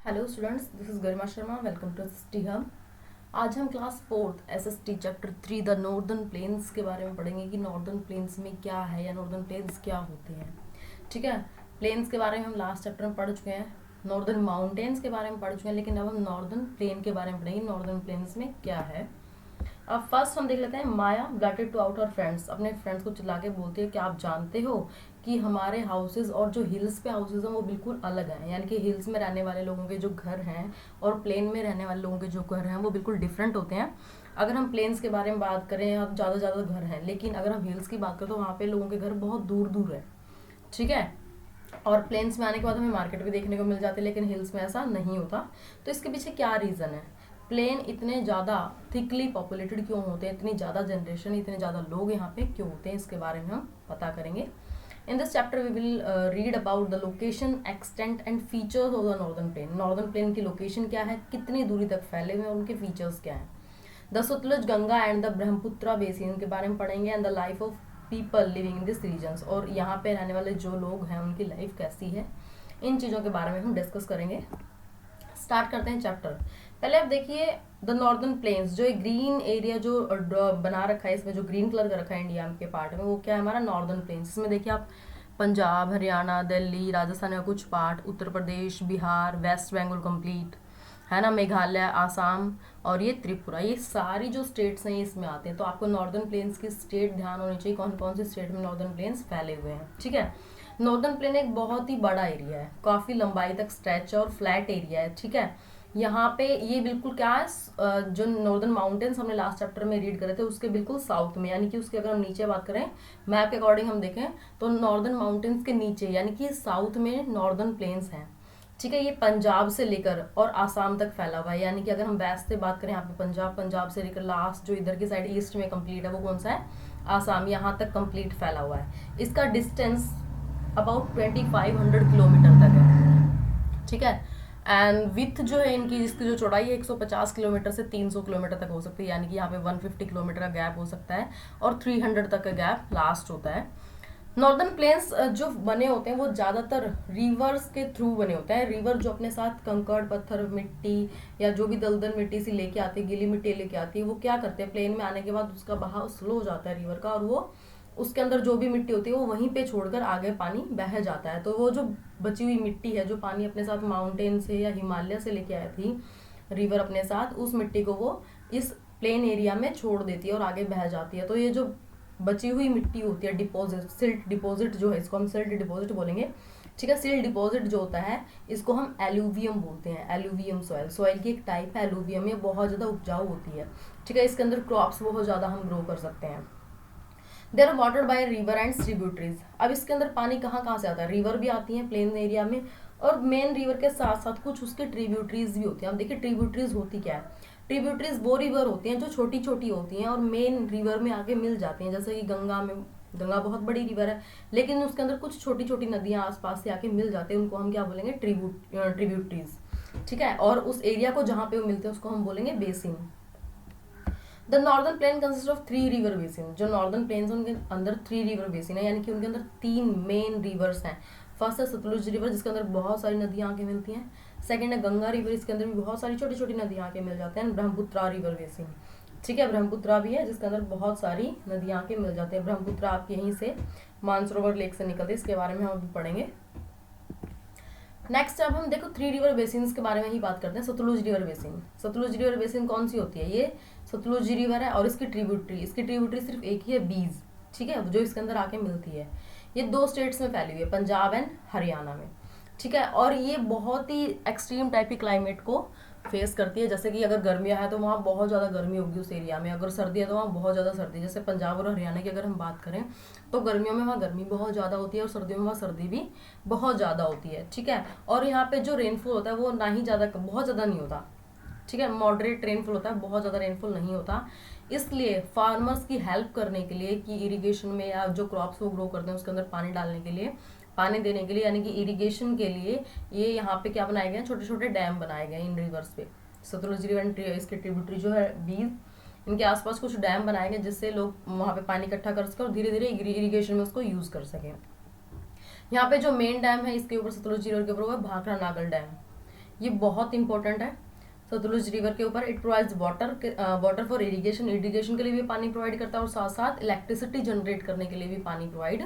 Hello students, this is Garima Sharma. Welcome to SST hub. आज हम class fourth SST chapter 3 the northern plains के बारे में पढ़ेंगे कि नॉर्दर्न प्लेन्स में क्या है या नॉर्दर्न प्लेन्स क्या होते हैं। ठीक है, प्लेन्स के बारे में हम लास्ट चैप्टर में पढ़ चुके हैं, नॉर्दर्न माउंटेन्स के बारे में पढ़ चुके हैं, लेकिन अब हम नॉर्दर्न प्लेन के बारे में पढ़ेंगे। नॉर्दर्न प्लेन्स में क्या है। अब फर्स्ट हम देख लेते हैं। माया ब्लैटेड टू आउट हर फ्रेंड्स, अपने फ्रेंड्स को चिल्ला के बोलती है कि आप जानते हो कि हमारे हाउसेज और जो हिल्स पे हाउसेज हैं वो बिल्कुल अलग हैं। यानी कि हिल्स में रहने वाले लोगों के जो घर हैं और प्लेन में रहने वाले लोगों के जो घर हैं वो बिल्कुल डिफरेंट होते हैं। अगर हम प्लेन्स के बारे में बात करें, अब ज़्यादा ज़्यादा घर हैं, लेकिन अगर हम हिल्स की बात करें तो वहाँ पे लोगों के घर बहुत दूर दूर है। ठीक है, और प्लेन्स में आने के बाद हमें मार्केट भी देखने को मिल जाती है, लेकिन हिल्स में ऐसा नहीं होता। तो इसके पीछे क्या रीज़न है। प्लेन इतने ज़्यादा थिकली पॉपुलेटेड क्यों होते हैं, इतनी ज़्यादा जनरेशन, इतने ज़्यादा लोग यहाँ पे क्यों होते हैं, इसके बारे में हम पता करेंगे। In this chapter we will read about the location, extent and features of the northern plain. Northern plain की लोकेशन क्या है, कितनी दूरी तक फैले हुए हैं, उनके फीचर्स क्या हैं। The Sutlej, Ganga and the Brahmaputra basin के बारे में पढ़ेंगे, and the life of people living in this regions, और यहाँ पे रहने वाले जो लोग हैं उनकी लाइफ कैसी है, इन चीज़ों के बारे में हम डिस्कस करेंगे। स्टार्ट करते हैं चैप्टर। पहले आप देखिए द नॉर्दर्न प्लेन्स, जो एक ग्रीन एरिया जो बना रखा है, इसमें जो ग्रीन कलर का रखा है इंडिया के पार्ट में, वो क्या है हमारा नॉर्दर्न प्लेन्स। इसमें देखिए आप पंजाब, हरियाणा, दिल्ली, राजस्थान का कुछ पार्ट, उत्तर प्रदेश, बिहार, वेस्ट बंगाल कंप्लीट है ना, मेघालय, आसाम और ये त्रिपुरा, ये सारी जो स्टेट्स हैं इसमें आते हैं। तो आपको नॉर्दर्न प्लेन्स की स्टेट ध्यान होनी चाहिए, कौन कौन से स्टेट में नॉर्दर्न प्लेन्स फैले हुए हैं। ठीक है, नॉर्दर्न प्लेन एक बहुत ही बड़ा एरिया है, काफ़ी लंबाई तक स्ट्रेच और फ्लैट एरिया है। ठीक है, यहाँ पे ये बिल्कुल क्या है, जो नॉर्दर्न माउंटेन्स हमने लास्ट चैप्टर में रीड करे थे उसके बिल्कुल साउथ में, यानी कि उसके अगर हम नीचे बात करें, मैप के अकॉर्डिंग हम देखें तो नॉर्दर्न माउंटेन्स के नीचे यानी कि साउथ में नॉर्दर्न प्लेन्स हैं। ठीक है, ये पंजाब से लेकर और आसाम तक फैला हुआ है। यानी कि अगर हम वेस्ट से बात करें यहाँ पे पंजाब, पंजाब से लेकर लास्ट जो इधर की साइड ईस्ट में कंप्लीट है वो कौन सा है, आसाम, यहाँ तक कंप्लीट फैला हुआ है। इसका डिस्टेंस अबाउट 2500 किलोमीटर तक है। ठीक है, एंड विथ जो है इनकी, जिसकी जो चौड़ाई है 150 किलोमीटर से 300 किलोमीटर तक हो सकती है। यानी कि यहाँ पे 150 किलोमीटर का गैप हो सकता है और 300 तक का गैप लास्ट होता है। नॉर्दर्न प्लेन्स जो बने होते हैं वो ज़्यादातर रिवर्स के थ्रू बने होते हैं। रिवर जो अपने साथ कंकड़, पत्थर, मिट्टी या जो भी दलदल मिट्टी से लेके आती है, गीली मिट्टी लेके आती है, वो क्या करते हैं प्लेन में आने के बाद उसका बहाव स्लो हो जाता है रिवर का, और वो उसके अंदर जो भी मिट्टी होती है वो वहीं पे छोड़कर आगे पानी बह जाता है। तो वो जो बची हुई मिट्टी है, जो पानी अपने साथ माउंटेन से या हिमालय से लेके आई थी रिवर अपने साथ, उस मिट्टी को वो इस प्लेन एरिया में छोड़ देती है और आगे बह जाती है। तो ये जो बची हुई मिट्टी होती है, डिपॉजिट, सिल्ट डिपॉजिट जो है, इसको हम सिल्ट डिपॉजिट बोलेंगे। ठीक है, सिल्ट डिपॉजिट जो होता है इसको हम एलुवियम बोलते हैं। एलुवियम सॉइल, सॉइल की एक टाइप है एलुवियम, ये बहुत ज़्यादा उपजाऊ होती है। ठीक है, इसके अंदर क्रॉप्स बहुत ज़्यादा हम ग्रो कर सकते हैं। There are watered by river and tributaries. अब इसके अंदर पानी कहाँ कहाँ से आता है, रिवर भी आती है प्लेन एरिया में, और मेन रिवर के साथ साथ कुछ उसके ट्रिब्यूटरीज भी होती हैं। अब देखिए ट्रिब्यूटरीज होती क्या है, ट्रिब्यूटरीज वो रिवर होती हैं जो छोटी छोटी होती हैं और मेन रिवर में आके मिल जाती हैं। जैसे कि गंगा में, गंगा बहुत बड़ी रिवर है लेकिन उसके अंदर कुछ छोटी छोटी नदियां आसपास से आके मिल जाते हैं, उनको हम क्या बोलेंगे, ट्रिब्यूटरीज। ठीक है, और उस एरिया को जहाँ पे वो मिलते हैं उसको हम बोलेंगे basin. The northern plane consist of 3 river basin. जो नॉर्दर्न प्लेन्स हैं उनके अंदर 3 रिवर बेसिन है, यानी कि उनके अंदर 3 मेन रिवर्स हैं। फर्स्ट है सतलुज रिवर, जिसके अंदर बहुत सारी नदियाँ आके मिलती हैं। सेकंड है गंगा रिवर, इसके अंदर भी बहुत सारी छोटी छोटी नदियाँ आके मिल जाते हैं। ब्रह्मपुत्रा रिवर बेसिन, ठीक है, ब्रह्मपुत्रा भी है जिसके अंदर बहुत सारी नदियाँ आके मिल जाते हैं। ब्रह्मपुत्रा आपके यहीं से मानसरोवर लेक से निकलते हैं, इसके बारे में हम अभी पढ़ेंगे। नेक्स्ट अब हम देखो 3 रिवर बेसिन के बारे में ही बात करते हैं। Sutlej river basin, Sutlej river basin कौन सी होती है, ये सतलुज रिवर है और इसकी ट्रिब्यूटरी सिर्फ एक ही है, बीज। ठीक है, जो इसके अंदर आके मिलती है। ये 2 स्टेट्स में फैली हुई है, पंजाब एंड हरियाणा में। ठीक है, और ये बहुत ही एक्सट्रीम टाइप की क्लाइमेट को फेस करती है। जैसे कि अगर गर्मियाँ है तो वहाँ बहुत ज़्यादा गर्मी होगी उस एरिया में, अगर सर्दी है तो वहाँ बहुत ज़्यादा सर्दी। जैसे पंजाब और हरियाणा की अगर हम बात करें तो गर्मियों में वहाँ गर्मी बहुत ज़्यादा होती है और सर्दियों में वहाँ सर्दी भी बहुत ज़्यादा होती है। ठीक है, और यहाँ पे जो रेनफॉल होता है वो ना ही ज़्यादा, बहुत ज़्यादा नहीं होता। ठीक है, मॉडरेट रेनफॉल होता है, बहुत ज़्यादा रेनफॉल नहीं होता। इसलिए फार्मर्स की हेल्प करने के लिए कि इरिगेशन में या जो क्रॉप्स वो ग्रो करते हैं उसके अंदर पानी डालने के लिए, पानी देने के लिए, यानी कि इरिगेशन के लिए ये यहाँ पे क्या बनाए गए हैं, छोटे छोटे डैम बनाए गए इन रिवर्स पे। सतलुज रिवर, इसके ट्रिब्यूटरी जो है बीज, इनके आसपास कुछ डैम बनाए गए जिससे लोग वहाँ पे पानी इकट्ठा कर सकें और धीरे धीरे इरिगेशन में उसको यूज़ कर सकें। यहाँ पे जो मेन डैम है इसके ऊपर, सतलुज रिवर के ऊपर, वो भाखड़ा नागल डैम। ये बहुत इंपॉर्टेंट है सतलुज रिवर के ऊपर। It provides water for irrigation, irrigation के लिए भी पानी प्रोवाइड करता है और साथ साथ इलेक्ट्रिसिटी जनरेट करने के लिए भी पानी प्रोवाइड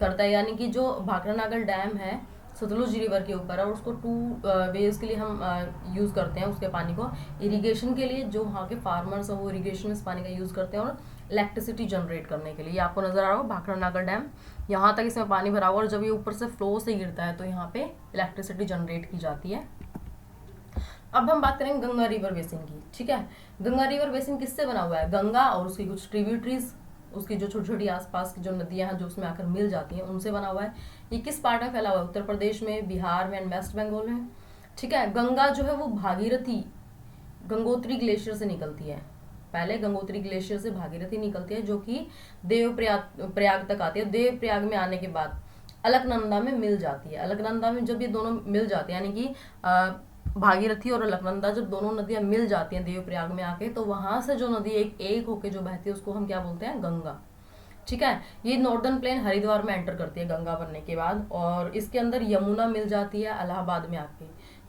करता है। यानी कि जो भाखड़ा नागल डैम है सतलुज रिवर के ऊपर है, और उसको 2 वेज के लिए हम यूज़ करते हैं उसके पानी को। इरिगेशन के लिए जो वहाँ के फार्मर्स हैं वो इरिगेशन में इस पानी का यूज़ करते हैं, और इलेक्ट्रिसिटी जनरेट करने के लिए। ये आपको नजर आ रहा होगा भाखड़ा नागल डैम, यहाँ तक इसमें पानी भरा हुआ, और जब ये ऊपर से फ्लो से गिरता है तो यहाँ पे इलेक्ट्रिसिटी जनरेट की जाती है। अब हम बात करेंगे गंगा रिवर बेसिन की, ठीक है। गंगा रिवर बेसिन किससे बना हुआ है? गंगा और उसकी कुछ ट्रिब्यूटरीज, उसकी जो छोटी छोटी आसपास की जो नदियां हैं जो उसमें आकर मिल जाती हैं, उनसे बना हुआ है। ये किस पार्ट में फैला हुआ है? उत्तर प्रदेश में, बिहार में एंड वेस्ट बंगाल में, ठीक है। गंगा जो है वो भागीरथी गंगोत्री ग्लेशियर से निकलती है। पहले गंगोत्री ग्लेशियर से भागीरथी निकलती है, जो कि देव प्रयाग तक आती है। देव प्रयाग में आने के बाद अलकनंदा में मिल जाती है। अलकनंदा में जब ये दोनों मिल जाते हैं, यानी कि भागीरथी और अलकनंदा जब दोनों नदियां मिल जाती हैं देवप्रयाग में आके, तो वहां से जो नदी एक होके जो बहती है उसको हम क्या बोलते हैं? गंगा, ठीक है। ये नॉर्दर्न प्लेन हरिद्वार में एंटर करती है गंगा बनने के बाद, और इसके अंदर यमुना मिल जाती है इलाहाबाद में आके।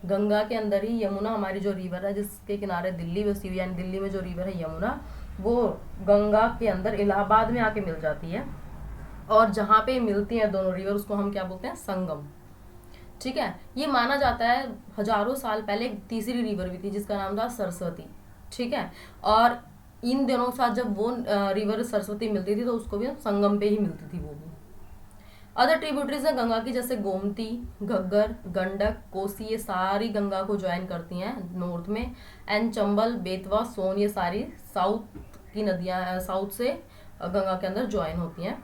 गंगा के अंदर ही यमुना हमारी जो रिवर है जिसके किनारे दिल्ली बसी हुई, यानी दिल्ली में जो रिवर है यमुना, वो गंगा के अंदर इलाहाबाद में आके मिल जाती है। और जहाँ पे मिलती हैं दोनों रिवर उसको हम क्या बोलते हैं? संगम, ठीक है। ये माना जाता है हजारों साल पहले एक तीसरी रिवर भी थी जिसका नाम था सरस्वती, ठीक है। और इन दोनों के साथ जब वो रिवर सरस्वती मिलती थी तो उसको भी संगम पे ही मिलती थी वो भी। अदर ट्रिब्यूटरीज है गंगा की, जैसे गोमती, घग्गर, गंडक, कोसी, ये सारी गंगा को ज्वाइन करती हैं नॉर्थ में। एंड चंबल, बेतवा, सोन, ये सारी साउथ की नदियां, साउथ से गंगा के अंदर ज्वाइन होती हैं।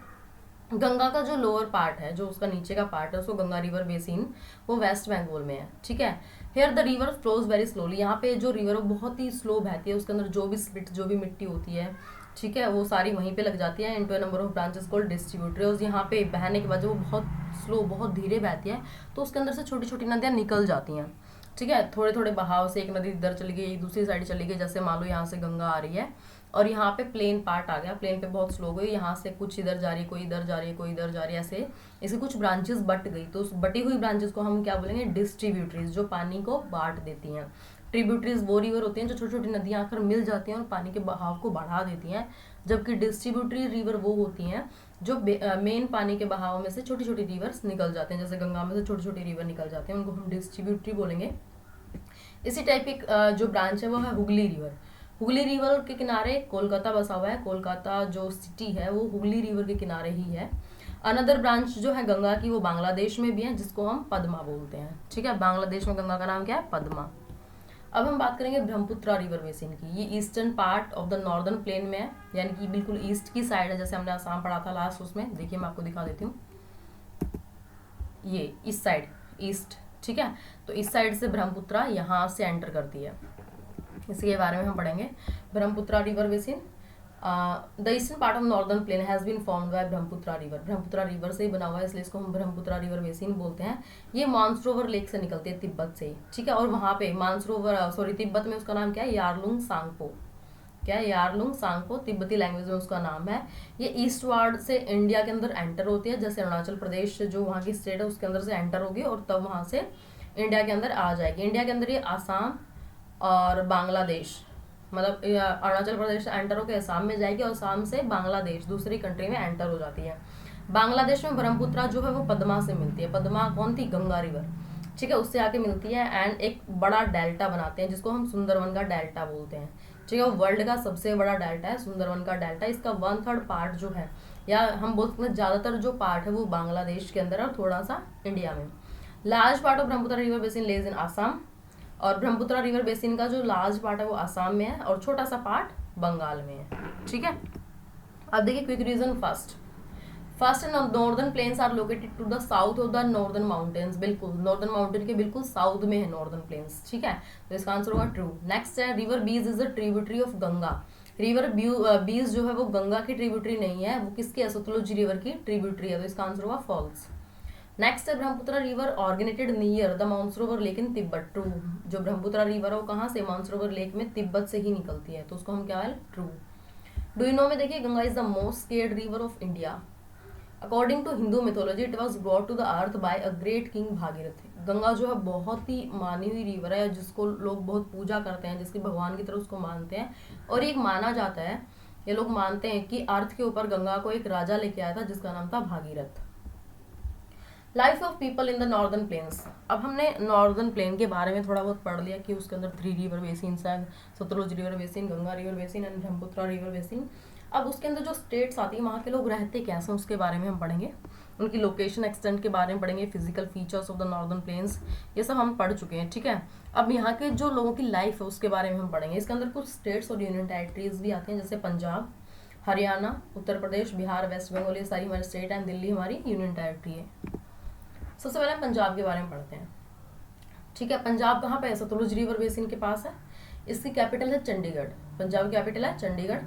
गंगा का जो लोअर पार्ट है, जो उसका नीचे का पार्ट है, उसको गंगा रिवर बेसिन, वो वेस्ट बंगाल में है, ठीक है। Here the river flows very slowly, यहाँ पे जो रिवर है बहुत ही स्लो बहती है। उसके अंदर जो भी स्लिट, जो भी मिट्टी होती है, ठीक है, वो सारी वहीं पे लग जाती है। Into a number of branches called distributaries. यहाँ पे बहने के बाद जो बहुत स्लो, बहुत धीरे बहती है, तो उसके अंदर से छोटी छोटी नदियाँ निकल जाती हैं, ठीक है। थोड़े थोड़े बहाव से एक नदी इधर चली गई, दूसरी साइड चली गई। जैसे मान लो यहाँ से गंगा आ रही है और यहाँ पे प्लेन पार्ट आ गया, प्लेन पे बहुत स्लो गई, यहाँ से कुछ इधर जा रही है, कोई इधर जा रही है, कोई इधर जा रही है, ऐसे इसके कुछ ब्रांचेस बट गई, तो उस बटी हुई ब्रांचेस को हम क्या बोलेंगे? डिस्ट्रीब्यूटरीज, जो पानी को बांट देती हैं। ट्रिब्यूटरीज वो रिवर होती हैं जो छोटी छोटी नदियाँ आकर मिल जाती हैं और पानी के बहाव को बढ़ा देती हैं, जबकि डिस्ट्रीब्यूटरी रिवर वो होती हैं जो मेन पानी के बहाव में से छोटी छोटी रिवर्स निकल जाते हैं। जैसे गंगा में से छोटी छोटी रिवर निकल जाते हैं, उनको हम डिस्ट्रीब्यूटरी बोलेंगे। इसी टाइप की जो ब्रांच है वो है हुगली रिवर। हुगली रिवर के किनारे कोलकाता बसा हुआ है। कोलकाता जो सिटी है वो हुगली रिवर के किनारे ही है। अनदर ब्रांच जो है गंगा की वो बांग्लादेश में भी है, जिसको हम पद्मा बोलते हैं, ठीक है। बांग्लादेश में गंगा का नाम क्या है? पद्मा। अब हम बात करेंगे ब्रह्मपुत्रा रिवर बेसिन की। ये eastern part of the northern plane में है, यानी कि बिल्कुल ईस्ट की साइड है। जैसे हमने आसाम पढ़ा था लास्ट, उसमें देखिए मैं आपको दिखा देती हूँ। ये इस साइड ईस्ट, ठीक है। तो इस साइड से ब्रह्मपुत्रा यहाँ से एंटर करती है, इसके बारे में हम पढ़ेंगे। Brahmaputra river basin, the eastern part of northern plain has been formed by Brahmaputra river. Brahmaputra river से ही बना हुआ है, इसलिए इसको हम ब्रह्मपुत्रा रिवर बेसिन बोलते हैं। ये मानसरोवर लेक से निकलती है, तिब्बत से, ठीक है। और वहाँ पे मानसरोवर तिब्बत में उसका नाम क्या है? यारलुंग सांगपो। क्या है? यारलुंग सांगपो, तिब्बती लैंग्वेज में उसका नाम है। ये ईस्ट वार्ड से इंडिया के अंदर एंटर होती है, जैसे अरुणाचल प्रदेश जो वहाँ की स्टेट है उसके अंदर से एंटर होगी और तब वहाँ से इंडिया के अंदर आ जाएगी। इंडिया के अंदर ये आसाम और बांग्लादेश, मतलब अरुणाचल प्रदेश से एंटर होकर असम में जाएगी और असम से बांग्लादेश दूसरी कंट्री में एंटर हो जाती है। बांग्लादेश में ब्रह्मपुत्रा जो है वो पद्मा से मिलती है। पद्मा कौन थी? गंगा रिवर, ठीक है, उससे आके मिलती है एंड एक बड़ा डेल्टा बनाते हैं जिसको हम सुंदरवन का डेल्टा बोलते हैं, ठीक है। वर्ल्ड का सबसे बड़ा डेल्टा है सुंदरवन का डेल्टा। इसका 1/3 पार्ट जो है, या हम बोल सकते हैं ज्यादातर जो पार्ट है वो बांग्लादेश के अंदर है और थोड़ा सा इंडिया में। Large part of Brahmaputra river basin lies in Assam, और ब्रह्मपुत्रा रिवर बेसिन का जो लार्ज पार्ट है वो आसाम में है और छोटा सा पार्ट बंगाल में है, ठीक है। अब देखिए quick reason first northern plains are located to the south of the northern mountains. बिल्कुल नॉर्दर्न माउंटेन के बिल्कुल साउथ में है नॉर्दर्न प्लेन्स, ठीक है। तो इसका आंसर होगा ट्रू। नेक्स्ट है रिवर बीज is the tributary of Ganga. River बीज जो है वो गंगा की ट्रिब्यूटरी नहीं है, वो किसकी है? सतलुज रिवर की ट्रिब्यूटरी है, तो इसका आंसर होगा फॉल्स। नेक्स्ट है Brahmaputra river originated near the Mansarovar lake in Tibet. True. जो ब्रह्मपुत्रा रिवर है वो कहाँ से? मानसरोवर लेक में तिब्बत से ही निकलती है, तो उसको हम क्या है? ट्रू। डू यू नो में देखिए Ganga is the most scared river of India. According to Hindu mythology it was brought to the earth by a great king Bhagirath. Ganga जो है बहुत ही मानी हुई रिवर है, जिसको लोग बहुत पूजा करते हैं, जिसकी भगवान की तरह उसको मानते हैं। और एक माना जाता है, ये लोग मानते हैं कि अर्थ के ऊपर गंगा को एक राजा लेके आया था जिसका नाम था Bhagirath. Life of people in the northern planes. अब हमने नॉर्दर्न प्लेन के बारे में थोड़ा बहुत पढ़ लिया कि उसके अंदर 3 रिवर बेसिन्स हैं, Sutlej river basin, Ganga river basin and Brahmaputra river basin. अब उसके अंदर जो स्टेट्स आती है वहाँ के लोग रहते कैसे उसके बारे में हम पढ़ेंगे, उनकी लोकेशन एक्सटेंट के बारे में पढ़ेंगे, physical features of the northern planes, ये सब हम पढ़ चुके हैं। ठीक है, अब यहाँ के जो लोगों की लाइफ है उसके बारे में हम पढ़ेंगे। इसके अंदर कुछ स्टेट्स और यूनियन टेरिटरीज भी आते हैं, जैसे पंजाब, हरियाणा, उत्तर प्रदेश, बिहार, वेस्ट बंगाल, ये सारी हमारी स्टेट एंड दिल्ली हमारी यूनियन टेरिटरी है। सबसे पहले हम पंजाब के बारे में पढ़ते हैं। ठीक है, पंजाब कहाँ पे है? सतलुज रिवर बेसिन के पास है। इसकी कैपिटल है चंडीगढ़। पंजाब की कैपिटल है Chandigarh.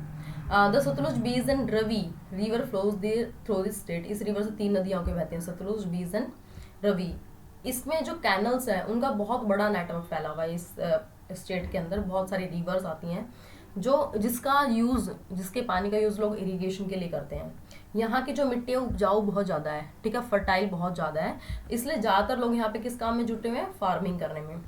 The Sutlej, Beas and Ravi river flows through this state. इस रिवर से 3 नदियां होकर बहती हैं, सतलुज, बीज एंड रवि। इसमें जो कैनल्स हैं उनका बहुत बड़ा नेटवर्क फैला हुआ है। इस स्टेट के अंदर बहुत सारी रिवर्स आती हैं जिसके पानी का यूज लोग इरिगेशन के लिए करते हैं। यहाँ की जो मिट्टी है उपजाऊ बहुत ज़्यादा है, ठीक है, फर्टाइल बहुत ज़्यादा है, इसलिए ज़्यादातर लोग यहाँ पे किस काम में जुटे हुए हैं? फार्मिंग करने में।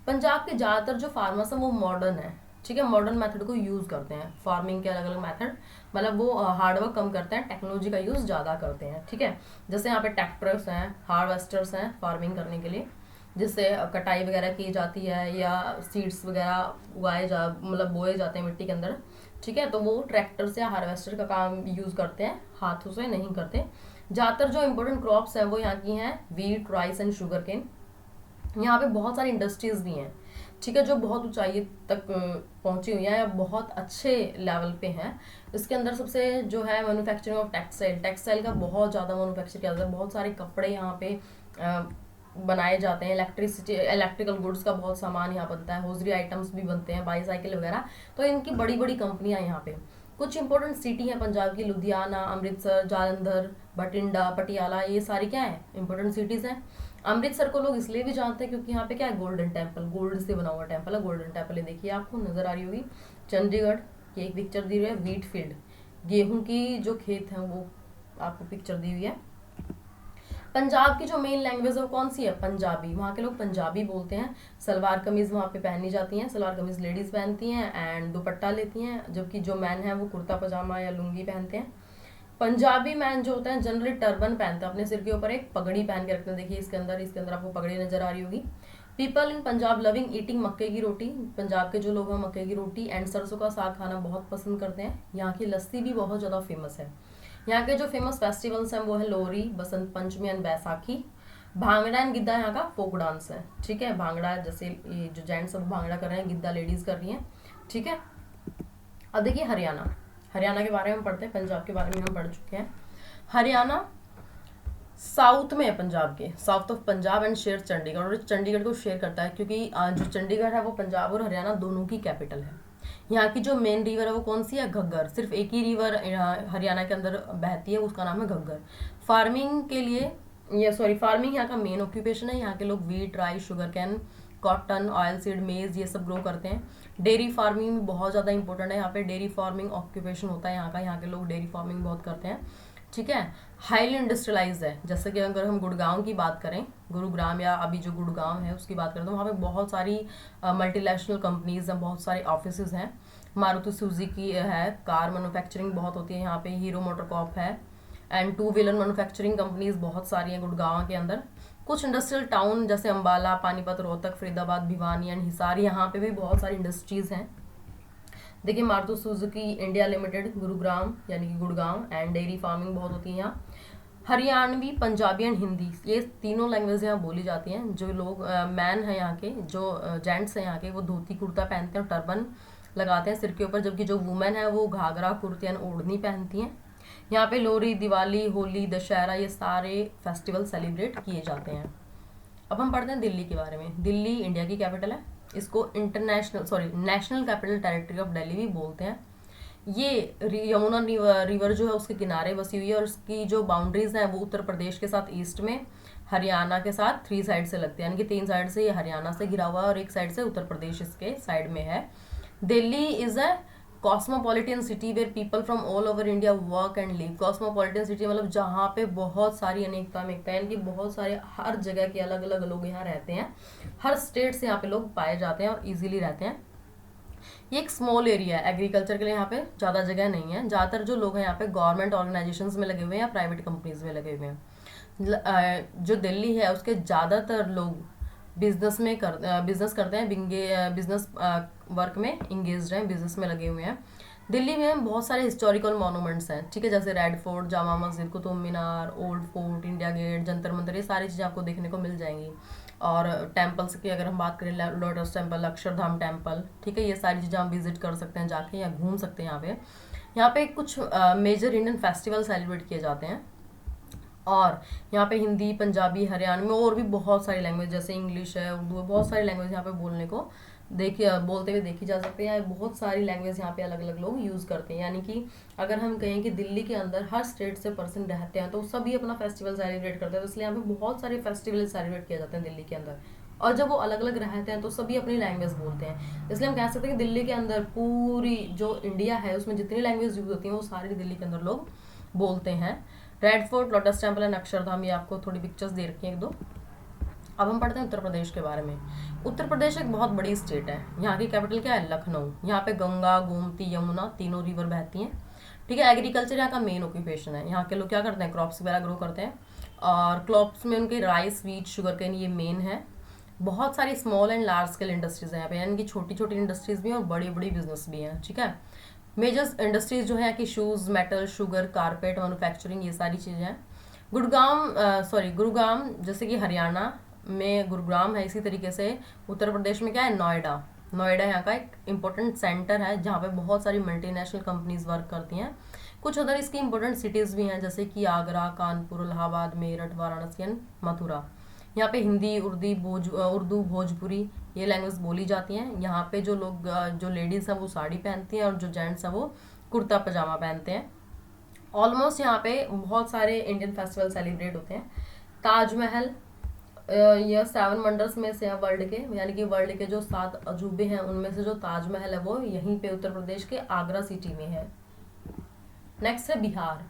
पंजाब के ज़्यादातर जो फार्मर्स हैं वो मॉडर्न है, ठीक है, मॉडर्न मेथड को यूज़ करते हैं। फार्मिंग के अलग अलग मेथड, मतलब वो हार्डवर्क कम करते हैं, टेक्नोलॉजी का यूज़ ज़्यादा करते हैं। ठीक है, जैसे यहाँ पे ट्रैक्टर्स हैं, हार्वेस्टर्स हैं फार्मिंग करने के लिए, जिससे कटाई वगैरह की जाती है या सीड्स वगैरह मतलब बोए जाते हैं मिट्टी के अंदर। ठीक है, तो वो ट्रैक्टर से या हार्वेस्टर का काम यूज़ करते हैं, हाथों से नहीं करते। ज़्यादातर जो इम्पोर्टेंट क्रॉप्स हैं वो यहाँ की हैं wheat, rice and sugar cane. यहाँ पे बहुत सारी इंडस्ट्रीज भी हैं, ठीक है, जो बहुत ऊंचाई तक पहुंची हुई है या बहुत अच्छे लेवल पे हैं। इसके अंदर सबसे जो है मैन्युफैक्चरिंग ऑफ टेक्सटाइल का बहुत ज़्यादा मैन्युफैक्चर किया जाता है। बहुत सारे कपड़े यहाँ पे बनाए जाते हैं। इलेक्ट्रिकल गुड्स का बहुत सामान यहाँ बनता है, होजरी आइटम्स भी बनते हैं, बाईसाइकिल वगैरह। तो इनकी बड़ी बड़ी कंपनियां यहाँ पे। कुछ इंपॉर्टेंट सिटी है पंजाब की, लुधियाना, अमृतसर, जालंधर, बठिंडा, पटियाला, ये सारी क्या है? इंपॉर्टेंट सिटीज हैं। अमृतसर को लोग इसलिए भी जानते हैं क्योंकि यहाँ पे क्या है? गोल्डन टेम्पल, गोल्ड से बना हुआ टेम्पल है गोल्डन टेम्पल। ये देखिए आपको नजर आ रही होगी। चंडीगढ़ की एक पिक्चर दी हुई है, व्हीट फील्ड, गेहूं की जो खेत है वो आपको पिक्चर दी हुई है। पंजाब की जो मेन लैंग्वेज है वो कौन सी है? पंजाबी। वहाँ के लोग पंजाबी बोलते हैं। सलवार कमीज वहाँ पे पहनी जाती हैं, सलवार कमीज लेडीज पहनती हैं एंड दुपट्टा लेती हैं, जबकि जो मैन है वो कुर्ता पजामा या लुंगी पहनते हैं। पंजाबी मैन जो होता है जनरली टर्बन पहनता है, अपने सिर के ऊपर एक पगड़ी पहन के रखते हैं। देखिए इसके अंदर आपको पगड़ी नजर आ रही होगी। People in Punjab loving eating मक्के की रोटी। पंजाब के जो लोग हैं मक्के की रोटी एंड सरसों का साग खाना बहुत पसंद करते हैं। यहाँ की लस्सी भी बहुत ज़्यादा फेमस है। यहाँ के जो फेमस फेस्टिवल्स हैं वो है लोहरी, बसंत पंचमी एंड बैसाखी। भांगड़ा एंड गिद्दा यहाँ का फोक डांस है। ठीक है, भांगड़ा जैसे ये जो जेंट्स सब भांगड़ा कर रहे हैं, गिद्दा लेडीज कर रही हैं। ठीक है, अब देखिए हरियाणा के बारे में पढ़ते हैं। पंजाब के बारे में हम पढ़ चुके हैं। हरियाणा साउथ में है पंजाब के, south of Punjab and share Chandigarh, और चंडीगढ़ को शेयर करता है क्योंकि जो चंडीगढ़ है वो पंजाब और हरियाणा दोनों की कैपिटल है। यहाँ की जो मेन रिवर है वो कौन सी है? घग्गर। सिर्फ एक ही रिवर हरियाणा के अंदर बहती है, उसका नाम है घग्गर। फार्मिंग यहाँ का मेन ऑक्यूपेशन है। यहाँ के लोग wheat, rice, sugar cane, cotton, oil seed, मेज, ये सब ग्रो करते हैं। डेयरी फार्मिंग भी बहुत ज़्यादा इंपॉर्टेंट है। यहाँ पे डेयरी फार्मिंग ऑक्यूपेशन होता है यहाँ के लोग डेयरी फार्मिंग बहुत करते हैं। ठीक है, हाईली इंडस्ट्रियलाइज्ड है। जैसे कि अगर हम गुड़गांव की बात करें, गुरुग्राम या अभी जो गुड़गांव है उसकी बात करें, तो वहाँ पे बहुत सारी मल्टीनेशनल कंपनीज हैं, बहुत सारे ऑफिसेज हैं। मारुति सुजुकी है, कार मैन्युफैक्चरिंग बहुत होती है यहाँ पे, हीरो मोटरकॉप है एंड 2 व्हीलर मैन्युफैक्चरिंग कंपनीज बहुत सारी हैं गुड़गांव के अंदर। कुछ इंडस्ट्रियल टाउन जैसे अम्बाला, पानीपत, रोहतक, फरीदाबाद, भिवानी एंड हिसार, यहाँ पे भी बहुत सारी इंडस्ट्रीज हैं। देखिए Maruti Suzuki India limited, Gurugram यानी कि गुड़गांव, एंड डेयरी फार्मिंग बहुत होती है यहाँ। हरियाणवी, पंजाबी एंड हिंदी, ये तीनों लैंग्वेज यहाँ बोली जाती हैं। जो लोग मैन हैं यहाँ के, जो जेंट्स हैं यहाँ के, वो धोती कुर्ता पहनते हैं और टर्बन लगाते हैं सिर के ऊपर, जबकि जो वुमेन है वो घाघरा, कुर्ती एंड ओढ़नी पहनती हैं। यहाँ पे लोहरी, दिवाली, होली, दशहरा, ये सारे फेस्टिवल सेलिब्रेट किए जाते हैं। अब हम पढ़ते हैं दिल्ली के बारे में। दिल्ली इंडिया की कैपिटल है। इसको national capital territory of Delhi भी बोलते हैं। ये यमुना रिवर जो है उसके किनारे बसी हुई है, और इसकी जो बाउंड्रीज हैं वो उत्तर प्रदेश के साथ ईस्ट में, हरियाणा के साथ 3 साइड से लगते हैं, यानी कि 3 साइड से ये हरियाणा से घिरा हुआ है और एक साइड से उत्तर प्रदेश इसके साइड में है। Delhi is a cosmopolitan city where people from all over India work and live. Cosmopolitan city मतलब जहाँ पे बहुत सारी अनेकता में एकता है, यानी कि बहुत सारे हर जगह के अलग अलग लोग यहाँ रहते हैं, हर स्टेट से यहाँ पे लोग पाए जाते हैं और इजीली रहते हैं। ये एक स्मॉल एरिया है, एग्रीकल्चर के लिए यहाँ पे ज़्यादा जगह नहीं है। ज़्यादातर जो लोग हैं यहाँ पे गवर्नमेंट ऑर्गेनाइजेशंस में लगे हुए हैं या प्राइवेट कंपनीज में लगे हुए हैं। जो दिल्ली है उसके ज़्यादातर लोग बिजनेस करते हैं, बिजनेस वर्क में इंगेज हैं, बिजनेस में लगे हुए हैं। दिल्ली में बहुत सारे हिस्टोरिकल मॉन्यूमेंट्स हैं, ठीक है, जैसे red fort, Jama Masjid, Qutub Minar, old fort, India gate, Jantar Mantar, ये सारी चीज़ें आपको देखने को मिल जाएंगी। और टेम्पल्स की अगर हम बात करें, लोटस टेम्पल, अक्षरधाम टेम्पल, ठीक है, ये सारी चीज़ें हम विजिट कर सकते हैं जाके या घूम सकते हैं यहाँ पे। यहाँ पे कुछ मेजर इंडियन फेस्टिवल सेलिब्रेट किए जाते हैं और यहाँ पे हिंदी, पंजाबी, हरियाणवी में और भी बहुत सारी लैंग्वेज जैसे इंग्लिश है, उर्दू है, बहुत सारी लैंग्वेज यहाँ पे बोलते हुए देखी जा सकती है। बहुत सारी लैंग्वेज यहाँ पे अलग अलग लोग यूज़ करते हैं, यानी कि अगर हम कहें कि दिल्ली के अंदर हर स्टेट से पर्सन रहते हैं तो सभी अपना फेस्टिवल सेलिब्रेट करते हैं, तो इसलिए यहाँ पे बहुत सारे फेस्टिवल सेलिब्रेट किए जाते हैं दिल्ली के अंदर। और जब वो अलग अलग रहते हैं तो सभी अपनी लैंग्वेज बोलते हैं, इसलिए हम कह सकते हैं कि दिल्ली के अंदर पूरी जो इंडिया है उसमें जितनी लैंग्वेज यूज होती हैं वो सारी दिल्ली के अंदर लोग बोलते हैं। Red fort, lotus temple and Akshardham, ये आपको थोड़ी पिक्चर्स दे रखी हैं एक दो। अब हम पढ़ते हैं उत्तर प्रदेश के बारे में। उत्तर प्रदेश एक बहुत बड़ी स्टेट है। यहाँ की कैपिटल क्या है? लखनऊ। यहाँ पे गंगा, गोमती, यमुना तीनों रिवर बहती हैं, ठीक है। एग्रीकल्चर यहाँ का मेन ऑक्यूपेशन है। यहाँ के लोग क्या करते हैं? क्रॉप्स वगैरह ग्रो करते हैं और क्रॉप्स में उनके राइस, व्हीट, शुगर केन ये मेन है। बहुत सारी small and large scale industries हैं यहाँ पे, यानी कि छोटी छोटी इंडस्ट्रीज भी हैं और बड़ी बड़ी बिजनेस भी हैं, ठीक है। मेजर इंडस्ट्रीज जो है कि shoes, metal, sugar, carpet, manufacturing, ये सारी चीज़ें हैं। गुरुग्राम जैसे कि हरियाणा में गुरुग्राम है, इसी तरीके से उत्तर प्रदेश में क्या है? नोएडा। नोएडा यहाँ का एक इम्पोर्टेंट सेंटर है जहाँ पे बहुत सारी मल्टीनेशनल कंपनीज वर्क करती हैं। कुछ अदर इसकी इम्पोर्टेंट सिटीज़ भी हैं जैसे कि आगरा, कानपुर, इलाहाबाद, मेरठ, वाराणसी एंड मथुरा। यहाँ पे हिंदी, उर्दू, भोजपुरी ये लैंग्वेज बोली जाती हैं। यहाँ पे जो लोग जो लेडीज़ हैं वो साड़ी पहनती हैं और जो जेंट्स हैं वो कुर्ता पजामा पहनते हैं। ऑलमोस्ट यहाँ पे बहुत सारे इंडियन फेस्टिवल सेलिब्रेट होते हैं। ताजमहल यह 7 वंडर्स में से है वर्ल्ड के, यानी कि वर्ल्ड के जो 7 अजूबे हैं उनमें से जो ताजमहल है वो यहीं पे उत्तर प्रदेश के आगरा सिटी में है। नेक्स्ट है बिहार।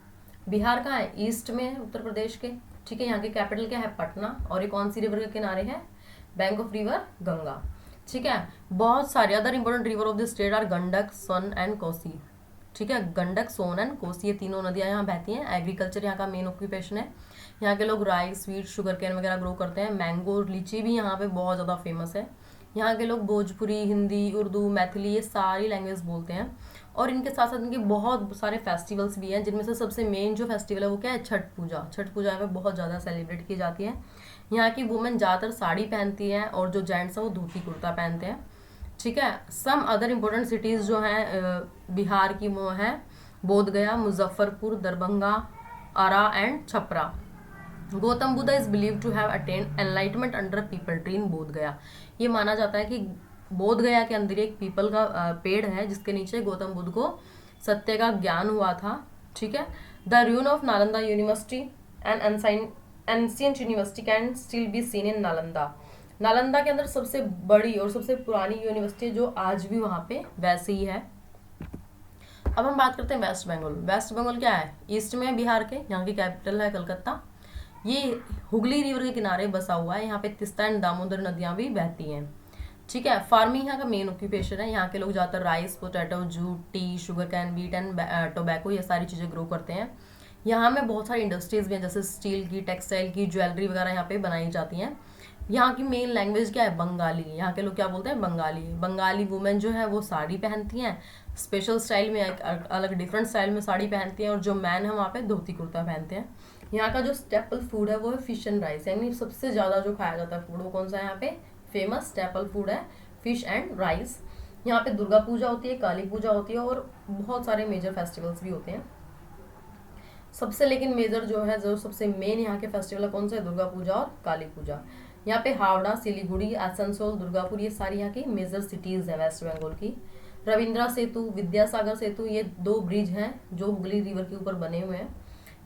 बिहार कहाँ है? ईस्ट में है उत्तर प्रदेश के, ठीक है। यहाँ की कैपिटल क्या है? पटना। और ये कौन सी रिवर के किनारे है? बैंक ऑफ रिवर गंगा, ठीक है। बहुत सारे other important river of the state are Gandak, Son and Kosi, ठीक है। गंडक, सोन एंड कोसी ये तीनों नदियाँ यहाँ बहती हैं। एग्रीकल्चर यहाँ का मेन ऑक्यूपेशन है। यहाँ के लोग राइस, स्वीट, शुगर केन वगैरह ग्रो करते हैं। मैंगो, लीची भी यहाँ पे बहुत ज़्यादा फेमस है। यहाँ के लोग भोजपुरी, हिंदी, उर्दू, मैथिली ये सारी लैंग्वेज बोलते हैं। और इनके साथ साथ इनके बहुत सारे फेस्टिवल्स भी हैं, जिनमें से सबसे मेन जो फेस्टिवल है वो क्या है? छठ पूजा। छठ पूजा यहाँ पे बहुत ज़्यादा सेलिब्रेट की जाती है। यहाँ की वुमेन ज़्यादातर साड़ी पहनती हैं और जो जेंट्स हैं वो धोती कुर्ता पहनते हैं, ठीक है। सम अदर इम्पोर्टेंट सिटीज़ जो हैं बिहार की वो हैं Bodhgaya, Muzaffarpur, Darbhanga, Arrah and Chhapra. Gautam Buddha is believe to have attend enlightenment under peepal tree in Bodhgaya. ये माना जाता है कि बोधगया के अंदर एक पीपल का पेड़ है जिसके नीचे गौतम बुद्ध को सत्य का ज्ञान हुआ था, ठीक है। The ruin of Nalanda university and ancient university can still be seen in Nalanda. Nalanda के अंदर सबसे बड़ी और सबसे पुरानी यूनिवर्सिटी जो आज भी वहाँ पे वैसे ही है। अब हम बात करते हैं वेस्ट बंगाल। वेस्ट बंगाल क्या है? ईस्ट में है बिहार के। यहाँ की कैपिटल है कलकत्ता। ये हुगली रिवर के किनारे बसा हुआ है। यहाँ पे तिस्ता एंड दामोदर नदियाँ भी बहती हैं, ठीक है। फार्मिंग यहाँ का मेन ऑक्यूपेशन है। यहाँ के लोग ज़्यादातर rice, potato, jute, T, sugar cane, wheat and tobacco ये सारी चीज़ें ग्रो करते हैं। यहाँ में बहुत सारी इंडस्ट्रीज भी हैं जैसे स्टील की, टेक्सटाइल की, ज्वेलरी वगैरह यहाँ पे बनाई जाती हैं। यहाँ की मेन लैंग्वेज क्या है? बंगाली। यहाँ के लोग क्या बोलते हैं? बंगाली। बंगाली वुमेन जो है वो साड़ी पहनती हैं, स्पेशल स्टाइल में, एक अलग डिफरेंट स्टाइल में साड़ी पहनती हैं। और जो मैन है वहाँ पे धोती कुर्ता पहनते हैं। यहाँ का जो स्टेपल फूड है वो है फिश एंड राइस, यानी सबसे ज़्यादा जो खाया जाता है फूड वो कौन सा है? यहाँ पे फेमस स्टेपल फूड है फिश एंड राइस। यहाँ पे दुर्गा पूजा होती है, काली पूजा होती है और बहुत सारे मेजर फेस्टिवल्स भी होते हैं। सबसे लेकिन मेजर जो है, जो सबसे मेन यहाँ के फेस्टिवल है कौन सा है? दुर्गा पूजा और काली पूजा। यहाँ पे हावड़ा, सिलीगुड़ी, आसनसोल, दुर्गापुर ये सारी यहाँ की मेजर सिटीज़ है वेस्ट बंगाल की। रविंद्रा सेतु, विद्यासागर सेतु ये 2 ब्रिज हैं जो हुगली रिवर के ऊपर बने हुए हैं।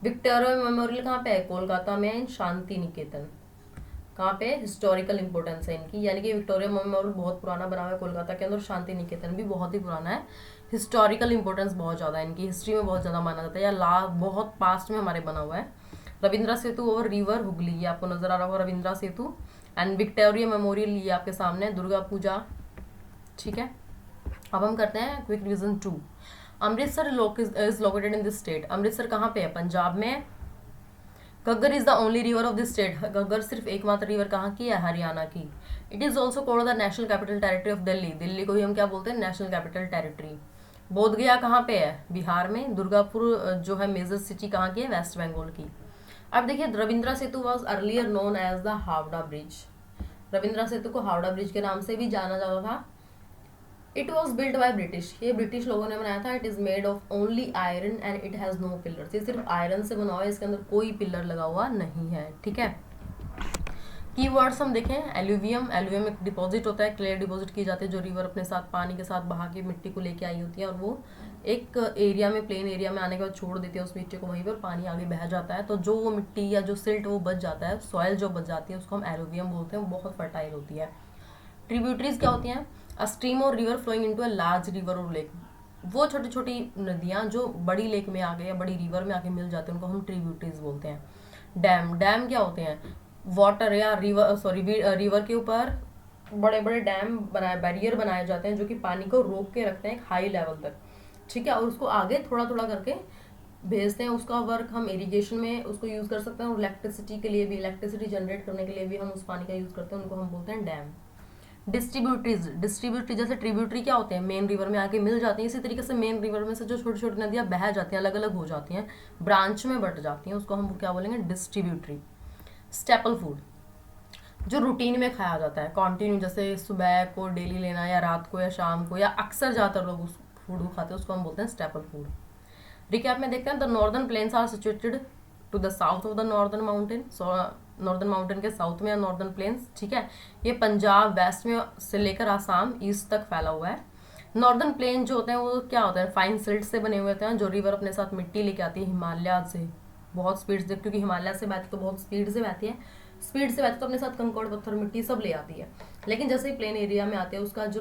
विक्टोरिया मेमोरियल कहाँ पे है? कोलकाता में। शांति निकेतन कहाँ पे हिस्टोरिकल इंपॉर्टेंस है इनकी, यानी कि विक्टोरिया मेमोरियल बहुत पुराना बना हुआ है कोलकाता के अंदर, शांति निकेतन भी बहुत ही पुराना है। हिस्टोरिकल इंपॉर्टेंस बहुत ज़्यादा है इनकी, हिस्ट्री में बहुत ज़्यादा माना जाता है, या बहुत पास्ट में हमारे बना हुआ है। रविंद्रा सेतु ओवर रिवर हुगली, ये आपको नजर आ रहा होगा रविंद्रा सेतु। एंड विक्टोरिया मेमोरियल ये आपके सामने, दुर्गा पूजा, ठीक है। अब हम करते हैं quick revision 2। Amritsar is located in this state, Amritsar कहाँ पे है, पंजाब में है। Ghaggar is the only river of this state, Ghaggar सिर्फ एकमात्र रिवर कहाँ की है, हरियाणा की। It is also called the national capital territory of Delhi, Delhi को ही हम क्या बोलते हैं, नेशनल कैपिटल टेरिटरी। बोध गया कहाँ पे है, बिहार में। दुर्गापुर जो है मेजर सिटी कहाँ की है, वेस्ट बंगाल की। अब देखिए Ravindra Setu was earlier known as the Howrah bridge, Ravindra Setu को हावड़ा ब्रिज के नाम से भी जाना जाता था। It was build by British, ये ब्रिटिश लोगों ने बनाया था। It is made of only iron and it has no pillars, ये सिर्फ आयरन से बना हुआ है, इसके अंदर कोई पिलर लगा हुआ नहीं है, ठीक है। कीवर्ड्स हम देखें, एल्यूवियम, एल्यूवियम एक डिपॉजिट होता है, क्ले डिपॉजिट की जाती है, जो रिवर अपने साथ पानी के साथ बहा के मिट्टी को लेके आई होती है, और वो एक एरिया में, प्लेन एरिया में आने के बाद छोड़ देती है उस मिट्टी को, वहीं पर पानी आगे बह जाता है, तो जो वो मिट्टी या जो सिल्ट वो बच जाता है, सॉइल जो बच जाती है, उसको हम एल्यूवियम बोलते हैं, वो बहुत फर्टाइल होती है। ट्रिब्यूटरीज क्या होती हैं, a stream or river flowing into a large river or lake, वो छोटी छोटी नदियाँ जो बड़ी लेक में आके या बड़ी रिवर में आके मिल जाते हैं, उनको हम ट्रिब्यूटरीज बोलते हैं। डैम, डैम क्या होते हैं, वाटर या रिवर के ऊपर बड़े बड़े डैम बनाए, बैरियर बनाए जाते हैं, जो कि पानी को रोक के रखते हैं एक हाई लेवल तक, ठीक है, और उसको आगे थोड़ा थोड़ा करके भेजते हैं। उसका वर्क हम इरिगेशन में उसको यूज़ कर सकते हैं, और इलेक्ट्रिसिटी के लिए भी, इलेक्ट्रिसिटी जनरेट करने के लिए भी हम उस पानी का यूज़ करते हैं, उनको हम बोलते हैं डैम। डिस्ट्रीब्यूटरीज, डिस्ट्रीब्यूटरी जैसे ट्रिब्यूटरी क्या होते हैं, मेन रिवर में आके मिल जाती हैं, इसी तरीके से मेन रिवर में से जो छोटी छोटी नदियाँ बह जाती हैं, अलग अलग हो जाती हैं, ब्रांच में बट जाती हैं, उसको हम क्या बोलेंगे, डिस्ट्रीब्यूटरी। स्टेपल फूड, जो रूटीन में खाया जाता है, कॉन्टिन्यू, जैसे सुबह को डेली लेना, या रात को या शाम को, या अक्सर ज़्यादातर लोग उस फूड को खाते हैं, उसको हम बोलते हैं स्टेपल फूड। रिकैप में देखते हैं, the northern plains are situated to the south of the northern mountain, northern mountain के साउथ में नॉर्दर्न प्लेन्स, ठीक है। ये पंजाब वेस्ट में से लेकर आसाम ईस्ट तक फैला हुआ है। नॉर्दर्न प्लेन जो होते हैं वो क्या होता है, फाइन सिल्ट से बने हुए होते हैं, जो रिवर अपने साथ मिट्टी लेके आती है हिमालय से, बहुत स्पीड से, क्योंकि हिमालय से बहती तो बहुत स्पीड से बहती है, स्पीड से बहती तो अपने साथ कंकड़ पत्थर मिट्टी सब ले आती है। लेकिन जैसे ही प्लेन एरिया में आते हैं, उसका जो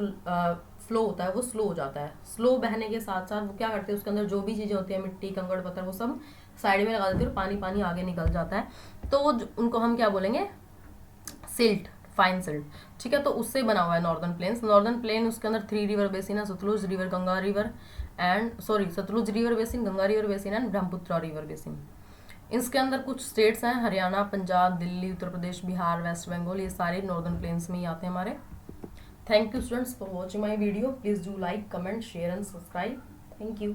फ्लो होता है वो स्लो हो जाता है। स्लो बहने के साथ साथ वो क्या करते हैं, उसके अंदर जो भी चीज़ें होती हैं, मिट्टी कंकड़ पत्थर, वो सब साइड में लगा देते हैं, और पानी पानी आगे निकल जाता है, तो उनको हम क्या बोलेंगे, सिल्ट, फाइन सिल्ट, ठीक है। तो उससे बना हुआ है नॉर्दर्न प्लेन्स। नॉर्दर्न प्लेन, उसके अंदर 3 रिवर बेसिन है, Sutlej river, Ganga river and Sutlej river basin, Ganga river basin and Brahmaputra river basin. इसके अंदर कुछ स्टेट्स हैं, हरियाणा, पंजाब, दिल्ली, उत्तर प्रदेश, बिहार, वेस्ट बंगाल, ये सारे नॉर्दर्न प्लेन्स में ही आते हैं हमारे। Thank you students for watching my video, please do like, comment, share and subscribe. Thank you.